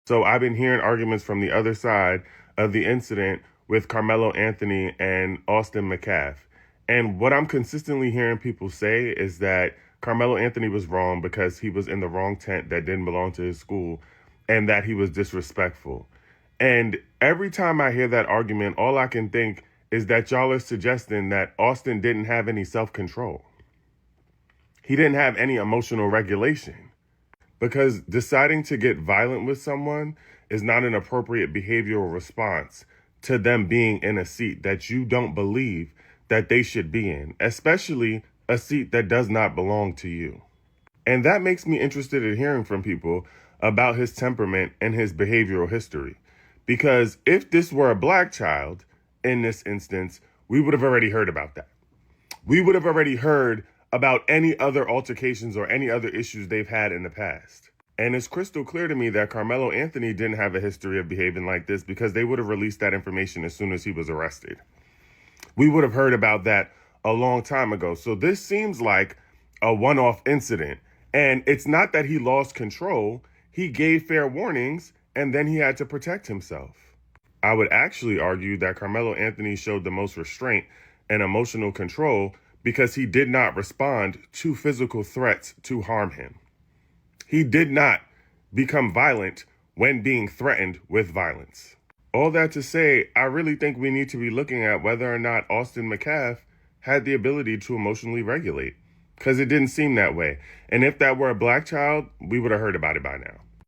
So I've been hearing arguments from the other side of the incident with Carmelo Anthony and Austin McCaff. And what I'm consistently hearing people say is that Carmelo Anthony was wrong because he was in the wrong tent that didn't belong to his school and that he was disrespectful. And every time I hear that argument, all I can think is that y'all are suggesting that Austin didn't have any self control. He didn't have any emotional regulation. Because deciding to get violent with someone is not an appropriate behavioral response to them being in a seat that you don't believe that they should be in, especially a seat that does not belong to you. And that makes me interested in hearing from people about his temperament and his behavioral history. Because if this were a black child in this instance, we would have already heard about that. We would have already heard about any other altercations or any other issues they've had in the past. And it's crystal clear to me that Carmelo Anthony didn't have a history of behaving like this because they would have released that information as soon as he was arrested. We would have heard about that a long time ago. So this seems like a one-off incident. And it's not that he lost control. He gave fair warnings and then he had to protect himself. I would actually argue that Carmelo Anthony showed the most restraint and emotional control because he did not respond to physical threats to harm him. He did not become violent when being threatened with violence. All that to say, I really think we need to be looking at whether or not Austin McCaff had the ability to emotionally regulate, because it didn't seem that way. And if that were a black child, we would have heard about it by now.